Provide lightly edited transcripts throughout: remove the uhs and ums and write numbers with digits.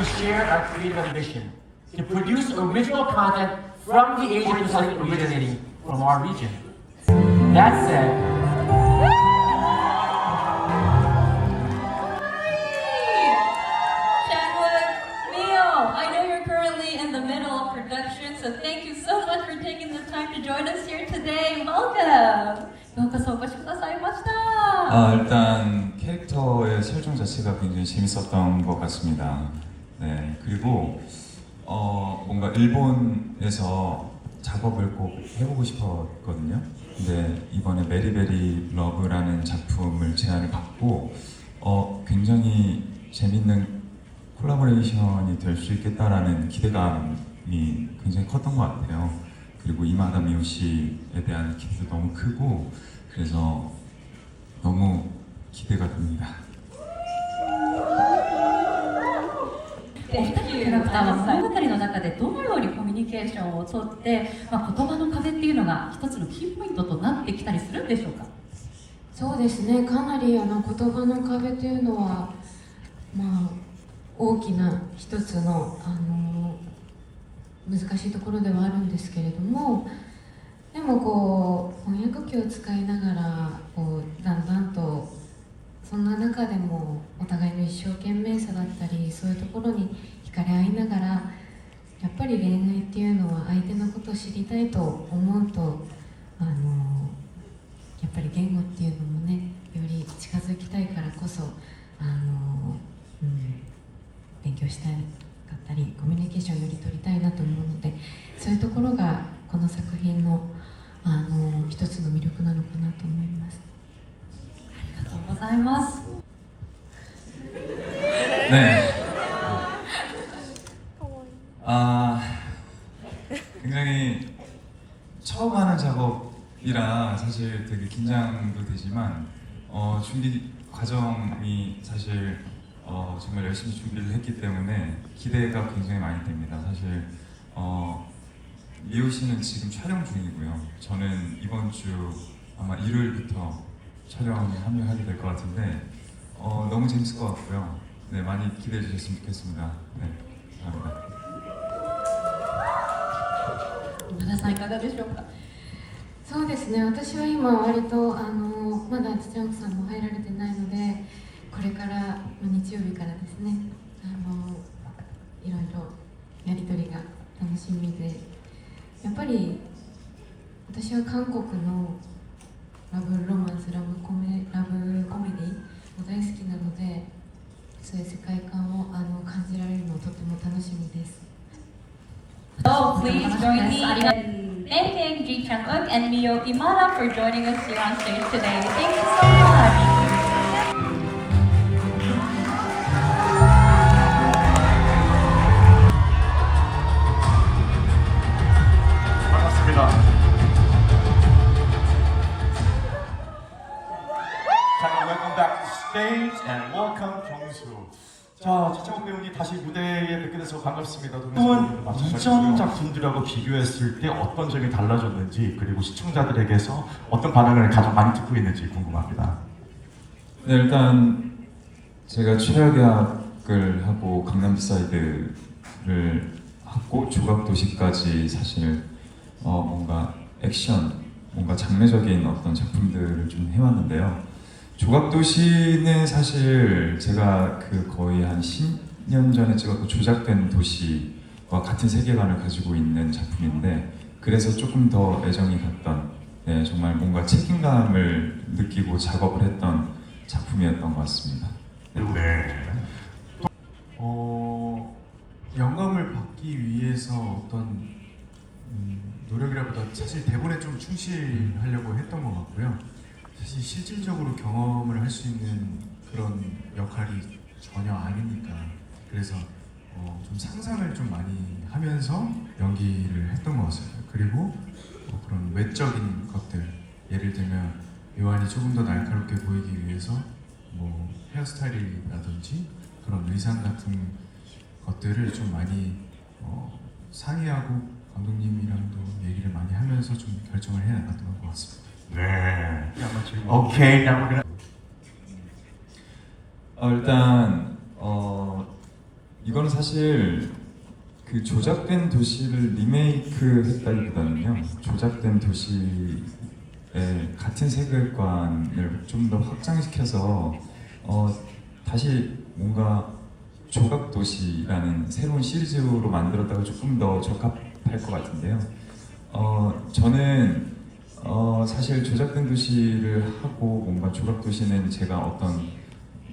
to share our creative ambition to produce original content from the Asian Pacific originating from our region. That said, I know you're currently in the middle of production, so thank you so much for taking the time to join us here today. Welcome! ようこそお越しくださいました。 일단 캐릭터의 설정 자체가 굉장히 재밌었던 것 같습니다. 네, 그리고 뭔가 일본에서 작업을 꼭 해보고 싶었거든요. 근데 이번에 메리베리 러브라는 작품을 제안을 받고 굉장히 재밌는 콜라보레이션이 될 수 있겠다라는 기대감이 굉장히 컸던 것 같아요. 그리고 이마다 미오 씨에 대한 기대도 너무 크고 그래서 너무 기대가 됩니다. お二人のキャラクターは物語の中でどのようにコミュニケーションをとって、言葉の壁っていうのが一つのキーポイントとなってきたりするんでしょうか。そうですね、かなり言葉の壁というのは、大きな一つの、難しいところではあるんですけれども、でもこう翻訳機を使いながらだんだんとそんな中でもお互いの一生懸命さだったりそういうところに惹かれ合いながら、やっぱり恋愛っていうのは相手のことを知りたいと思うとやっぱり言語っていうのもねより近づきたいからこそ勉強したかったりコミュニケーションをより取りたいなと思うので、そういうところがこの作品の一つの魅力なのかなと思います。ありがとうございます。 네. 굉장히 처음 하는 작업이라 사실 되게 긴장도 되지만 준비 과정이 사실 정말 열심히 준비를 했기 때문에 기대가 굉장히 많이 됩니다. 사실 미호 씨는 지금 촬영 중이고요. 저는 이번 주 아마 일요일부터 촬영에 합류하게 될 것 같은데 너무 재밌을 것 같고요. 네, 많이 기대해 주셨으면 좋겠습니다. 네, 감사합니다. 皆さんいかがでしょうか。そうですね、私は今割とまだちゃんこさんも入られてないので、これから日曜日からですねいろいろやり取りが楽しみで、やっぱり私は韓国のラブロマンスラブコメディも大好きなので、そういう世界観を感じられるのをとても楽しみです。 So please join me in thanking Ji Chang-wook and Mio Imada for joining us here on stage today. Thank you so much. 반갑습니다. 자, welcome back to stage and welcome 정수. 자, 지창욱 배우님 다시 무대에 뵙게 돼서 반갑습니다. 이전 작품들하고 비교했을 때 어떤 점이 달라졌는지, 그리고 시청자들에게서 어떤 반응을 가장 많이 듣고 있는지 궁금합니다. 네, 일단 제가 최악약을 하고 강남비사이드를 하고 조각도시까지 사실 뭔가 액션, 뭔가 장르적인 어떤 작품들을 좀 해왔는데요. 조각도시는 사실 제가 거의 한 10년 전에 찍었던 조작된 도시와 같은 세계관을 가지고 있는 작품인데, 그래서 조금 더 애정이 갔던, 네, 정말 뭔가 책임감을 느끼고 작업을 했던 작품이었던 것 같습니다. 네. 영감을 받기 위해서 어떤 노력이라보다 사실 대본에 좀 충실하려고 했던 것 같고요. 사실 실질적으로 경험을 할 수 있는 그런 역할이 전혀 아니니까, 그래서 좀 상상을 좀 많이 하면서 연기를 했던 것 같습니다. 그리고 그런 외적인 것들, 예를 들면 요한이 조금 더 날카롭게 보이기 위해서 뭐 헤어스타일이라든지 그런 의상 같은 것들을 좀 많이 상의하고 감독님이랑도 얘기를 많이 하면서 좀 결정을 해 나갔던 것 같습니다. 네. 오케이. 일단 이거는 사실 그 조작된 도시를 리메이크했다기보다는요. 조작된 도시의 같은 세계관을 좀 더 확장시켜서 다시 뭔가 조각도시라는 새로운 시리즈로 만들었다가 조금 더 적합할 것 같은데요. 저는 사실 조작된 도시를 하고 뭔가 조각도시는 제가 어떤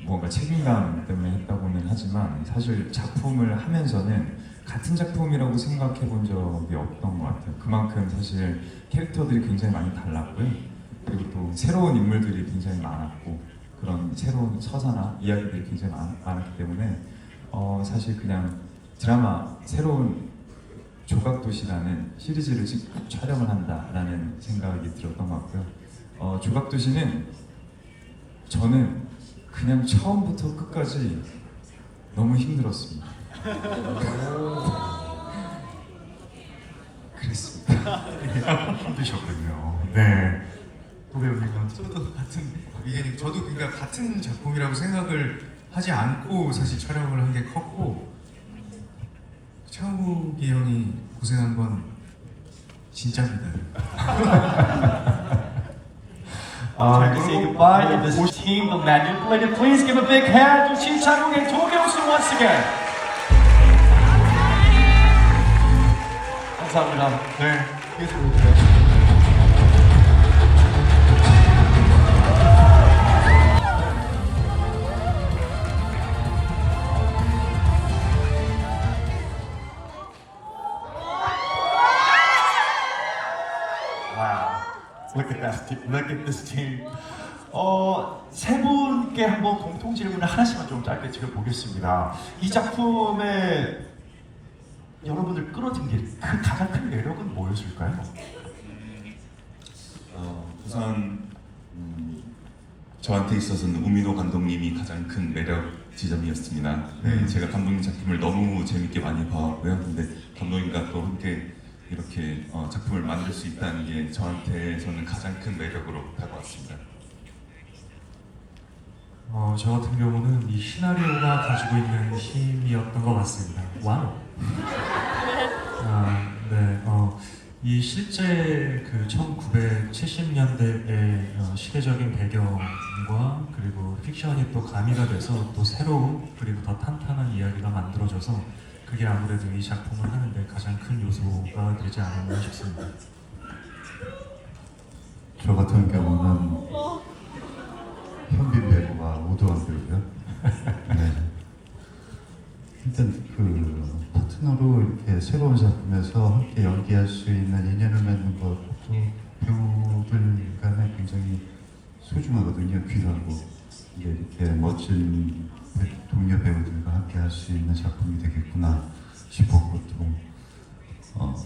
뭔가 책임감 때문에 했다고는 하지만 사실 작품을 하면서는 같은 작품이라고 생각해 본 적이 없던 것 같아요. 그만큼 사실 캐릭터들이 굉장히 많이 달랐고요. 그리고 또 새로운 인물들이 굉장히 많았고 그런 새로운 서사나 이야기들이 굉장히 많았기 때문에 사실 그냥 드라마 새로운 조각도시라는 시리즈를 지금 촬영을 한다라는 생각이 들었던 것 같고요. 조각도시는 저는 그냥 처음부터 끝까지 너무 힘들었습니다. 그랬습니다. 힘드셨군요. 네. 또 배우님은 저도 같은 의견이 저도 그러니까 같은 작품이라고 생각을 하지 않고 사실 촬영을 한 게 컸고 창욱이 형이 고생한 건 진짜입니다. Time to say goodbye to this team, the manipulated. Please give a big hand to 신창욱 and 도경수 once again. 감사합니다. 네. 계속 보여주세요. Look at that team. Look at this team. 세 분께 한번 공통 질문을 하나씩만 좀 짧게 드려보겠습니다. 이 작품에 여러분들 끌어당길 그 가장 큰 매력은 뭐였을까요? 우선 저한테 있어서는 우민호 감독님이 가장 큰 매력 지점이었습니다. 네, 제가 감독님 작품을 너무 재밌게 많이 봐왔고요. 근데 감독님과 또 함께 이렇게 작품을 만들 수 있다는 게 저한테서는 가장 큰 매력으로 다가왔습니다. 저 같은 경우는 이 시나리오가 가지고 있는 힘이었던 것 같습니다. 와우. 네. 이 실제 그 1970년대의 시대적인 배경과 그리고 픽션이 또 가미가 돼서 또 새로운 그리고 더 탄탄한 이야기가 만들어져서 그게 아무래도 이 작품을 하는데 가장 큰 요소가 되지 않았나 싶습니다. 저 같은 경우는 현빈 배우와 오도환 배우요. 네. 일단 그 파트너로 이렇게 새로운 작품에서 함께 연기할 수 있는 인연을 맺는 것도 배우들 간에 굉장히 소중하거든요. 귀하고 이제 이렇게 멋진 동료 배우들과 함께 할 수 있는 작품이 되겠구나 싶었고 또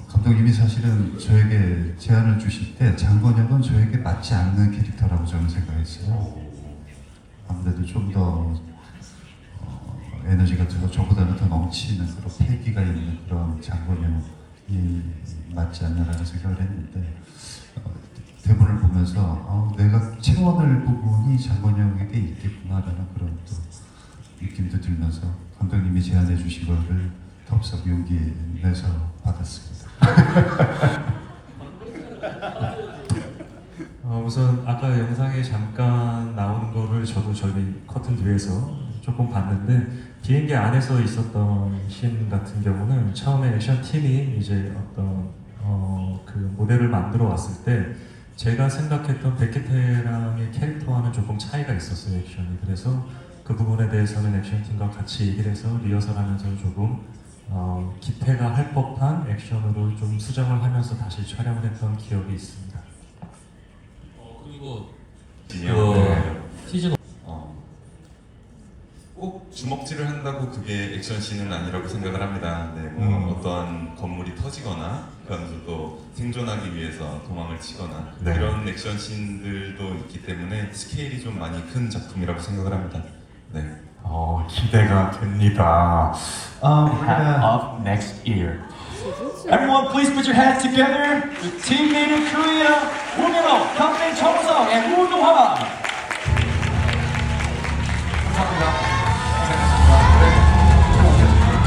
감독님이 사실은 저에게 제안을 주실 때 장건혁은 저에게 맞지 않는 캐릭터라고 저는 생각했어요. 아무래도 좀 더 에너지가 저보다는 더 넘치는 그런 패기가 있는 그런 장건혁이 맞지 않나라는 생각을 했는데 대본을 보면서 내가 채워낼 부분이 장건혁에게 있겠구나라는 그런 또 느낌도 들면서 감독님이 제안해 주신 거를 덥석 용기 내서 받았습니다. 우선 아까 영상에 잠깐 나오는 거를 저도 저희 커튼 뒤에서 조금 봤는데 비행기 안에서 있었던 씬 같은 경우는 처음에 액션 팀이 이제 어떤 그 모델을 만들어 왔을 때 제가 생각했던 백기태랑의 캐릭터와는 조금 차이가 있었어요, 액션이. 그래서 그 부분에 대해서는 액션팀과 같이 얘기를 해서 리허설하면서 조금 기태가 할 법한 액션으로 좀 수정을 하면서 다시 촬영을 했던 기억이 있습니다. 그리고 시즌 꼭 주먹질을 한다고 그게 액션씬은 아니라고 생각을 합니다. 네, 어떠한 건물이 터지거나 그러면서 또 생존하기 위해서 도망을 치거나 네. 이런 액션씬들도 있기 때문에 스케일이 좀 많이 큰 작품이라고 생각을 합니다. 네. 기대가 됩니다. Up next year. Everyone, please put your hands together. The team made in Korea, 우민호, 현빈, 정우성, and 우동환. 감사합니다. 고생하셨습니다.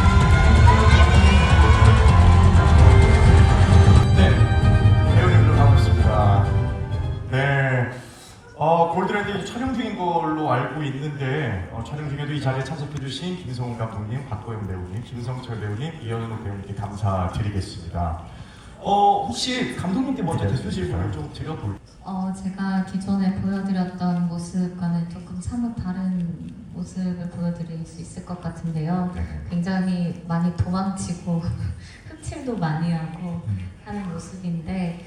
자리에 참석해주신 김성훈 감독님, 박고영 배우님, 김성철 배우님, 이현우 배우님께 감사드리겠습니다. 혹시 감독님께 먼저 대수실 부분 좀 드려볼까요? 제가 기존에 보여드렸던 모습과는 조금 사뭇 다른 모습을 보여드릴 수 있을 것 같은데요. 네. 굉장히 많이 도망치고 흡칠도 많이 하고 하는 모습인데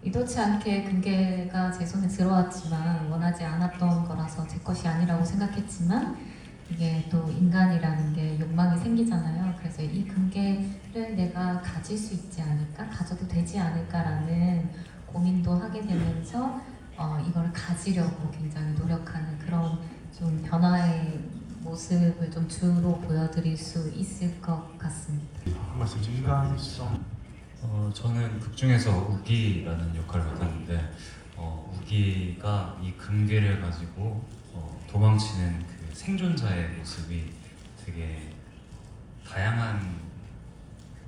의도치 않게 금괴가 제 손에 들어왔지만 원하지 않았던 거라서 제 것이 아니라고 생각했지만 이게 또 인간이라는 게 욕망이 생기잖아요. 그래서 이 금괴를 내가 가질 수 있지 않을까? 가져도 되지 않을까라는 고민도 하게 되면서 이걸 가지려고 굉장히 노력하는 그런 좀 변화의 모습을 좀 주로 보여드릴 수 있을 것 같습니다. 한 말씀 인간성. 저는 극 중에서 우기라는 역할을 맡았는데 우기가 이 금괴를 가지고 도망치는 그 생존자의 모습이 되게 다양한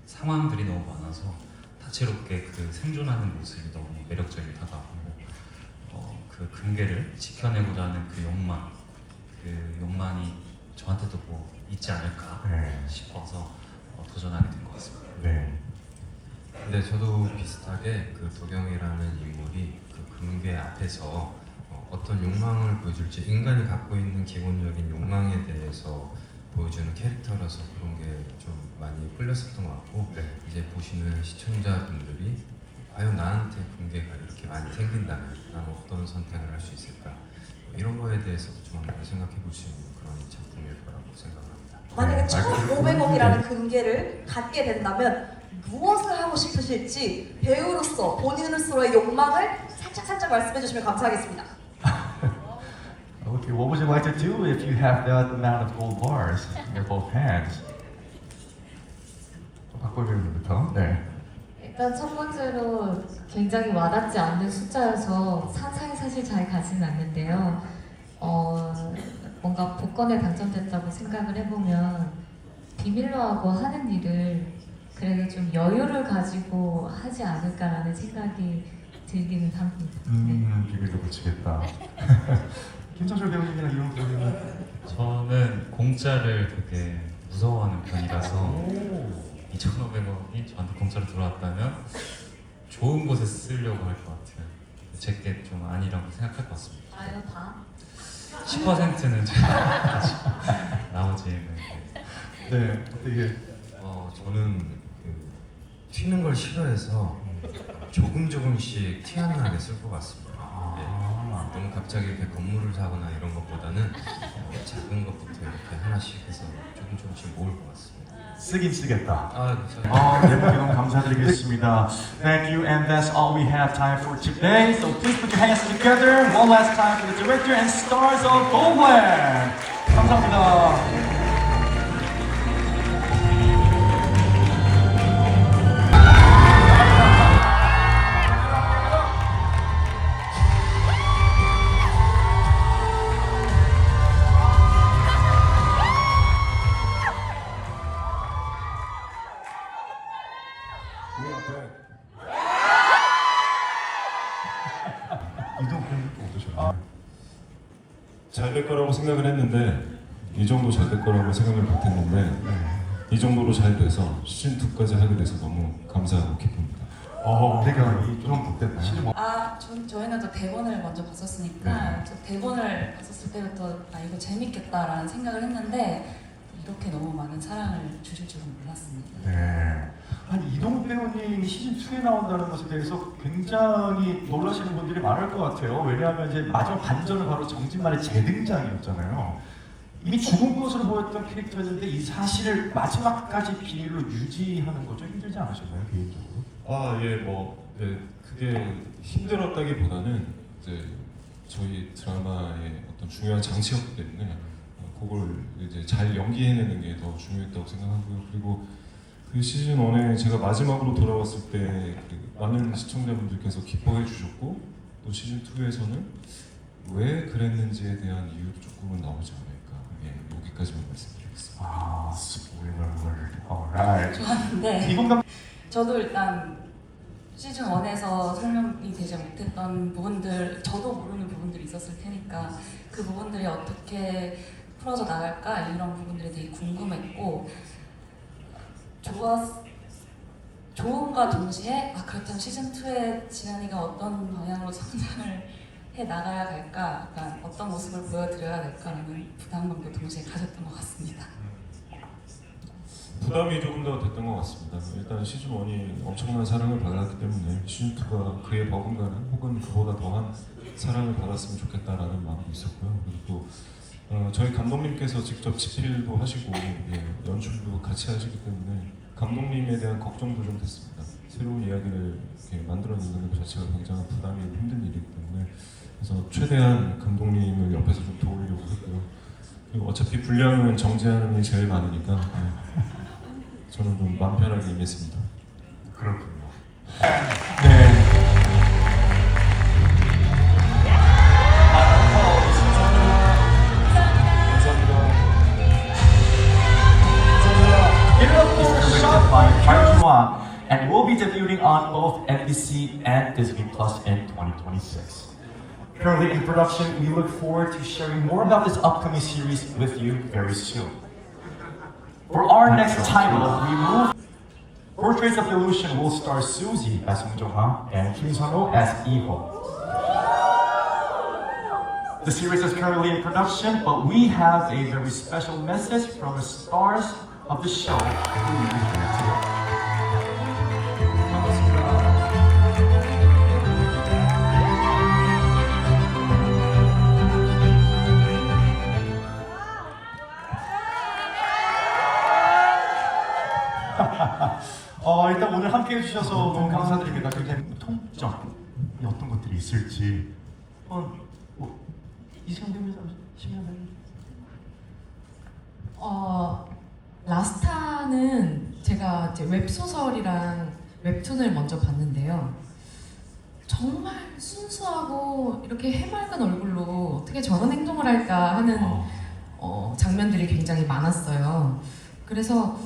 상황들이 너무 많아서 다채롭게 그 생존하는 모습이 너무 매력적인 다가오고 그 금괴를 지켜내고자 하는 그 욕망이 저한테도 뭐 있지 않을까 싶어서 도전하게 된 것 같습니다. 네. 네, 저도 비슷하게 그 도경이라는 인물이 그 금괴 앞에서 어떤 욕망을 보여줄지 인간이 갖고 있는 기본적인 욕망에 대해서 보여주는 캐릭터라서 그런 게 좀 많이 끌렸었던 것 같고 이제 보시는 시청자분들이 과연 나한테 금괴가 이렇게 많이 생긴다면 나는 어떤 선택을 할 수 있을까 이런 거에 대해서 좀 많이 생각해 볼 수 있는 그런 작품일 거라고 생각합니다. 만약에 1,500억이라는 금괴를 갖게 된다면 무엇을 하고 싶으실지 배우로서 본인으로서의 욕망을 살짝 말씀해 주시면 감사하겠습니다. Okay, what would you like to do if you have that amount of gold bars in your both hands? 박고영 배우님부터. 네. 일단 첫 번째로 굉장히 와닿지 않는 숫자여서 상상이 사실 잘 가지는 않는데요. 뭔가 복권에 당첨됐다고 생각을 해보면 비밀로 하고 하는 일을 그래도 좀 여유를 가지고 하지 않을까라는 생각이 들기는 합니다. 비밀로 붙이겠다. 김성철 배우님이랑 이런 배우님은 저는 공짜를 되게 무서워하는 편이라서 2,500원이 저한테 공짜로 들어왔다면 좋은 곳에 쓰려고 할 것 같아요. 제게 좀 아니라고 생각할 것 같습니다. 아유 다? 10%는 제가 가지고 나머지는 네, 어떻게? 저는 그 튀는 걸 싫어해서 조금씩 티 안 나게 쓸 것 같습니다. 너무 갑자기 이렇게 건물을 사거나 이런 것보다는 작은 것부터 이렇게 하나씩 해서 조금씩 모을 것 같습니다. 쓰긴 쓰겠다. 괜찮아요. 예쁘게 너무 감사드리겠습니다. Thank you, and that's all we have time for today. So please put your hands together one last time for the director and stars of Goldland. 감사합니다. 이동 배우님도 어떠셨나요? 잘 될 거라고 생각을 했는데 이 정도 잘 될 거라고 생각을 못했는데 이 정도로 잘 돼서 시즌 2까지 하게 돼서 너무 감사하고 기쁩니다. 내가 좀 못됐나요? 저희는 또 대본을 먼저 봤었으니까 저 대본을 봤었을 때부터 이거 재밌겠다라는 생각을 했는데 이렇게 너무 많은 사랑을 주실 줄은 몰랐습니다. 네. 아니 이동욱 배우님이 시즌 2에 나온다는 것에 대해서 굉장히 놀라시는 분들이 많을 것 같아요. 왜냐하면 이제 마지막 반전은 바로 정진만의 재등장이었잖아요. 이미 죽은 것으로 보였던 캐릭터였는데 이 사실을 마지막까지 비밀로 유지하는 거 좀 힘들지 않으셨나요, 개인적으로? 그게 힘들었다기보다는 이제 저희 드라마의 어떤 중요한 장치였기 때문에 그걸 이제 잘 연기해내는 게 더 중요했다고 생각하고요. 그리고 그 시즌 1에 제가 마지막으로 돌아왔을 때 많은 시청자분들께서 기뻐해 주셨고 또 시즌 2에서는 왜 그랬는지에 대한 이유도 조금은 나오지 않을까. 여기까지만 말씀드리겠습니다. 스포일러 alright. 좋았는데 이건 저도 일단 시즌 1에서 설명이 되지 못했던 부분들, 저도 모르는 부분들이 있었을 테니까 그 부분들이 어떻게 풀어져 나갈까 이런 부분들이 되게 궁금했고 좋음과 동시에 그렇다면 시즌 2에 지안이가 어떤 방향으로 성장을 해 나가야 될까, 약간 어떤 모습을 보여드려야 될까라는 부담감도 동시에 가졌던 것 같습니다. 부담이 조금 더 됐던 것 같습니다. 일단 시즌 1이 엄청난 사랑을 받았기 때문에 시즌 2가 그에 버금가는 혹은 그보다 더한 사랑을 받았으면 좋겠다라는 마음도 있었고요. 그리고 또 저희 감독님께서 직접 집필도 하시고 연출도 같이 하시기 때문에 감독님에 대한 걱정도 좀 됐습니다. 새로운 이야기를 이렇게 만들어내는 것 자체가 굉장히 부담이 힘든 일이기 때문에 그래서 최대한 감독님을 옆에서 좀 도우려고 했고요. 그리고 어차피 분량은 정지하는 게 제일 많으니까 저는 좀 마음 편하게 임했습니다. 그렇군요. 네. And will be debuting on both NBC and Disney Plus in 2026. Currently in production, we look forward to sharing more about this upcoming series with you very soon. For our next title, we move Portraits of Illusion will star Suzy as Moon Jong-ha and Kim Sun-ho as Iho. The series is currently in production, but we have a very special message from the stars of the show who will be here today. 일단 오늘 함께 해주셔서 너무 감사드립니다. 굉장히 통점이 어떤 것들이 있을지 이시간 되면서 시간 라스타는 제가 이제 웹소설이랑 웹툰을 먼저 봤는데요. 정말 순수하고 이렇게 해맑은 얼굴로 어떻게 저런 행동을 할까 하는 장면들이 굉장히 많았어요. 그래서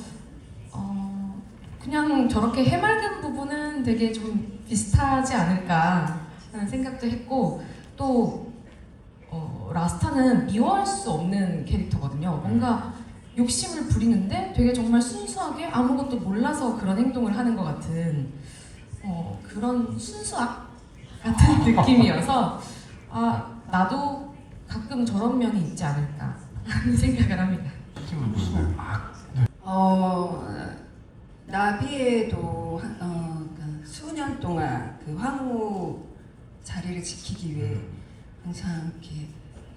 그냥 저렇게 해맑은 부분은 되게 좀 비슷하지 않을까 하는 생각도 했고 또 라스타는 미워할 수 없는 캐릭터거든요. 뭔가 욕심을 부리는데 되게 정말 순수하게 아무것도 몰라서 그런 행동을 하는 것 같은 그런 순수악 같은 느낌이어서 나도 가끔 저런 면이 있지 않을까 하는 생각을 합니다. 나비에도 수년 동안 그 황후 자리를 지키기 위해 항상 이렇게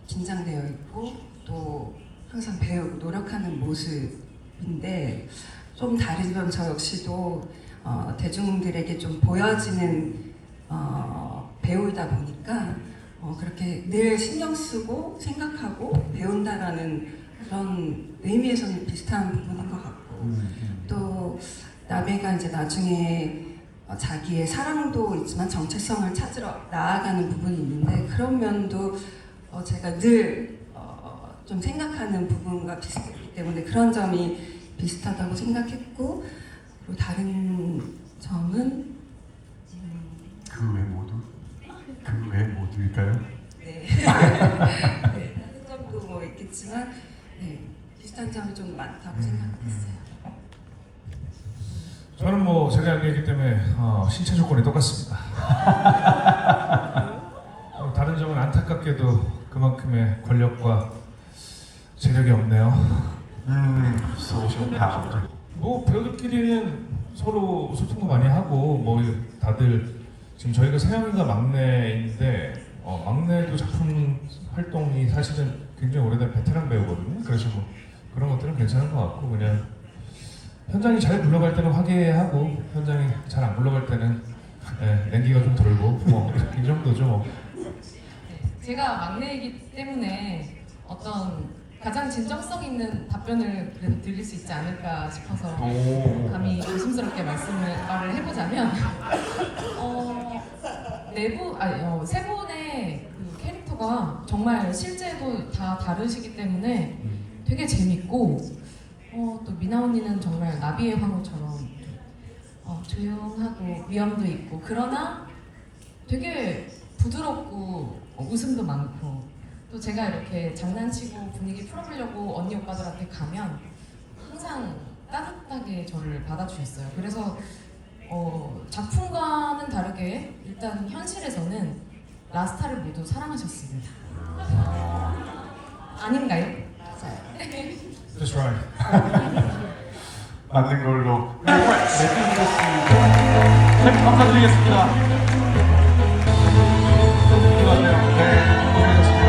긴장되어 있고 또 항상 배우고 노력하는 모습인데 좀 다르지만 저 역시도 대중들에게 좀 보여지는 배우이다 보니까 그렇게 늘 신경 쓰고 생각하고 배운다라는 그런 의미에서는 비슷한 부분인 것 같고 또 나베가 이제 나중에 자기의 사랑도 있지만 정체성을 찾으러 나아가는 부분이 있는데 그런 면도 제가 늘 좀 생각하는 부분과 비슷하기 때문에 그런 점이 비슷하다고 생각했고 그리고 다른 점은 그 외 모두? 그 외 모두일까요? 네. 네, 다른 점도 뭐 있겠지만 비슷한 점이 좀 많다고 생각했어요. 저는 뭐 제가 연기했기 때문에 신체 조건이 똑같습니다. 다른 점은 안타깝게도 그만큼의 권력과 재력이 없네요. 뭐 배우들끼리는 서로 소통도 많이 하고 뭐 다들 지금 저희가 세영이가 막내인데 막내도 작품 활동이 사실은 굉장히 오래된 베테랑 배우거든요. 그래서 뭐 그런 것들은 괜찮은 것 같고 그냥 현장이 잘 굴러갈 때는 화기애애하고 현장이 잘 안 굴러갈 때는 냉기가 좀 돌고 뭐 이 정도죠 뭐. 제가 막내이기 때문에 어떤 가장 진정성 있는 답변을 그래도 드릴 수 있지 않을까 싶어서 감히 조심스럽게 말을 해보자면 세 분의 그 캐릭터가 정말 실제도 다 다르시기 때문에 되게 재밌고 또 미나 언니는 정말 나비의 황후처럼 조용하고 위험도 있고 그러나 되게 부드럽고 웃음도 많고 또 제가 이렇게 장난치고 분위기 풀어보려고 언니 오빠들한테 가면 항상 따뜻하게 저를 받아주셨어요. 그래서 작품과는 다르게 일단 현실에서는 라스타를 모두 사랑하셨습니다. 아닌가요? That's right. 맞는 걸로. 네, 감사드리겠습니다. 네, 고생하셨습니다.